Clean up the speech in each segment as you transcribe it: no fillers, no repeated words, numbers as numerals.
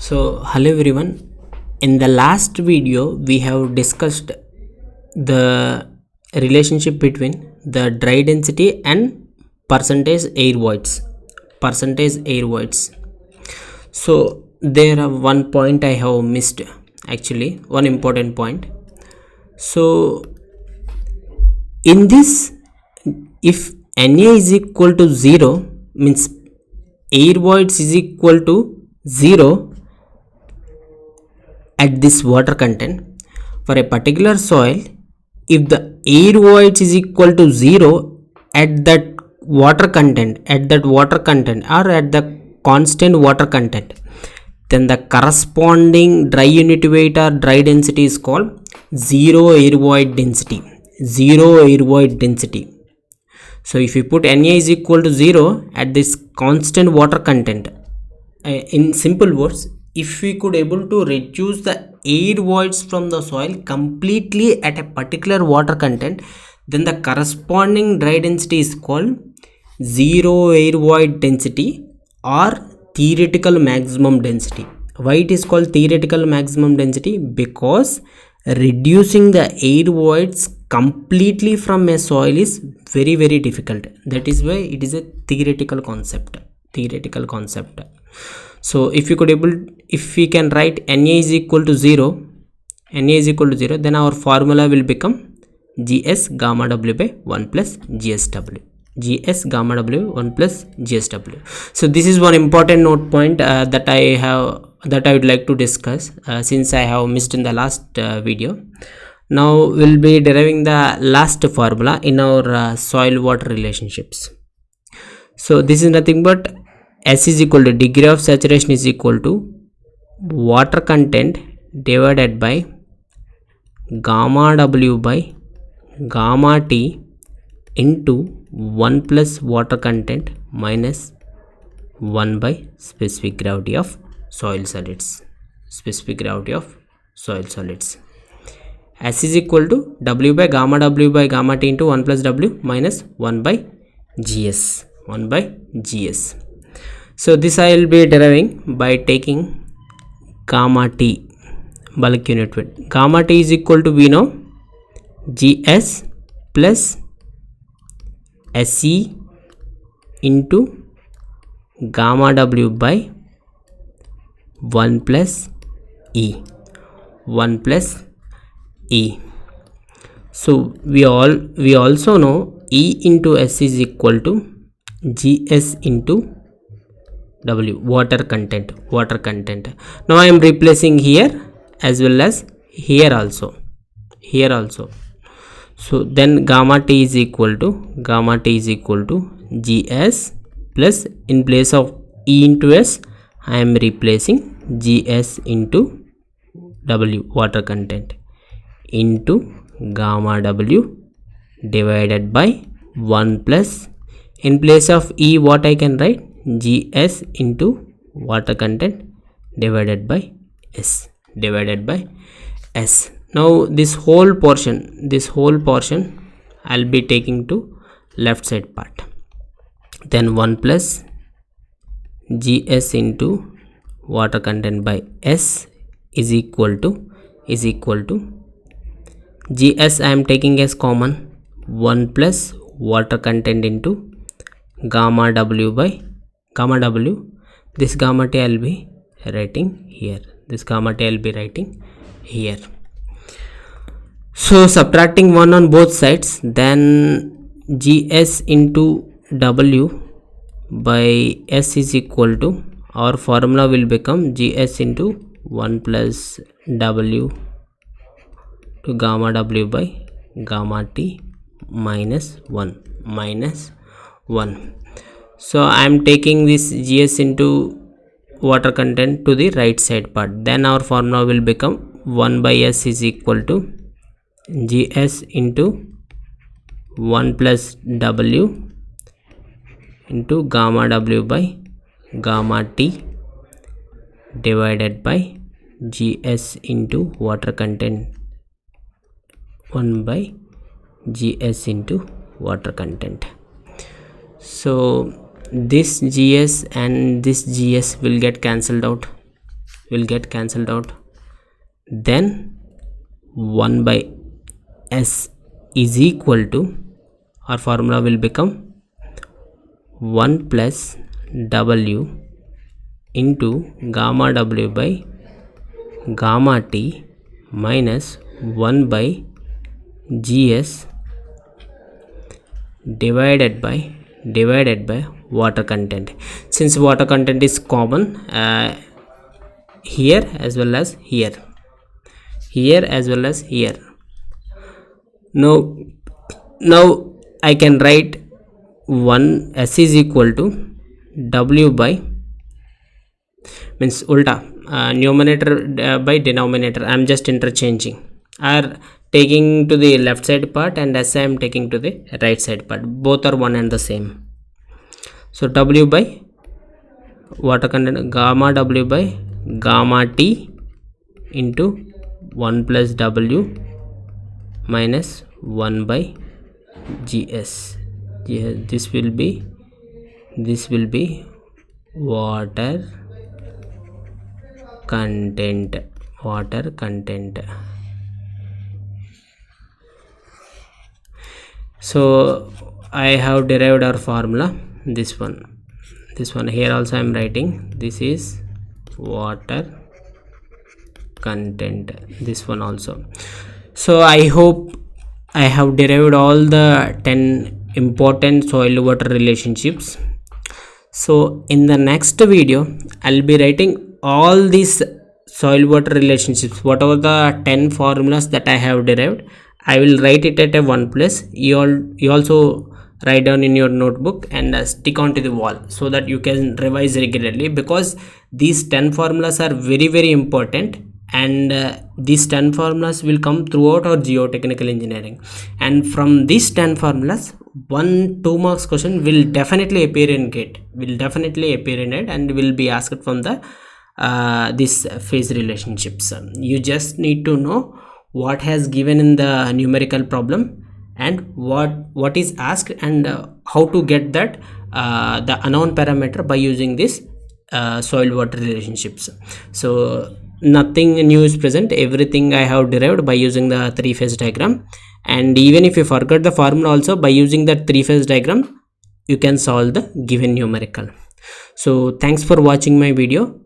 So hello everyone, in the last video we have discussed the relationship between the dry density and percentage air voids. So there are one point I have missed, actually one important point. So in this, if Na is equal to 0, means air voids is equal to 0 at this water content for a particular soil. If the air voids is equal to 0 at that water content or at the constant water content, then the corresponding dry unit weight or dry density is called zero air void density. So if you put Na is equal to 0 at this constant water content, in simple words, if we could able to reduce the air voids from the soil completely at a particular water content, then the corresponding dry density is called zero air void density or theoretical maximum density. Why it is called theoretical maximum density? Because reducing the air voids completely from a soil is very difficult. That is why it is a theoretical concept. So if we can write Na is equal to 0, then our formula will become gs gamma w by 1 plus gsw. So this is one important note point that I would like to discuss, since I have missed in the last video. Now we'll be deriving the last formula in our soil water relationships. So this is nothing but S is equal to degree of saturation is equal to water content divided by gamma w by gamma t into 1 plus water content minus 1 by specific gravity of soil solids. S is equal to w by gamma t into 1 plus w minus 1 by gs. So this I will be deriving by taking gamma t, bulk unit weight. Gamma t is equal to, we know, gs plus se into gamma w by 1 plus e. So we also know E into S is equal to gs into W, water content. Now I am replacing here as well as here also. So then gamma t is equal to gs plus, in place of E into S I am replacing gs into W, water content, into gamma w divided by 1 plus, in place of E what I can write, gs into water content divided by s. Now this whole portion I'll be taking to left side part. Then 1 plus gs into water content by s is equal to gs I am taking as common, 1 plus water content into gamma w by gamma w. This gamma t I'll be writing here. So subtracting 1 on both sides, then gs into w by s is equal to, our formula will become gs into 1 plus w to gamma w by gamma t minus 1. So I am taking this gs into water content to the right side part. Then our formula will become 1 by s is equal to gs into 1 plus w into gamma w by gamma t divided by gs into water content 1 by gs into water content. So this gs and this gs will get cancelled out. will get cancelled out. Then 1 by S is equal to, our formula will become 1 plus W into gamma W by gamma T minus 1 by GS divided by water content. Since water content is common here as well as here, now I can write 1 S is equal to W by, means ulta, numerator by denominator. I am just interchanging, or taking to the left side part, and S I am taking to the right side part. Both are one and the same. So W by water content, gamma W by gamma T into 1 plus W minus 1 by GS. This will be water content. So I have derived our formula. This one here also I am writing, this is water content, this one also. So I hope I have derived all the 10 important soil water relationships. So in the next video I'll be writing all these soil water relationships, whatever the 10 formulas that I have derived. I will write it at a one place. You also write down in your notebook and stick onto the wall, so that you can revise regularly, because these 10 formulas are very important, and these 10 formulas will come throughout our geotechnical engineering. And from these 10 formulas, 1-2 marks question will definitely appear in GATE, and will be asked from the this phase relationships. You just need to know what has given in the numerical problem, and what is asked, and how to get that the unknown parameter by using this soil water relationships. So nothing new is present, everything I have derived by using the 3-phase diagram. And even if you forgot the formula also, by using that 3-phase diagram you can solve the given numerical. So thanks for watching my video.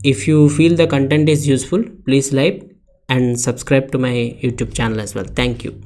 If you feel the content is useful, please like and subscribe to my YouTube channel as well. Thank you.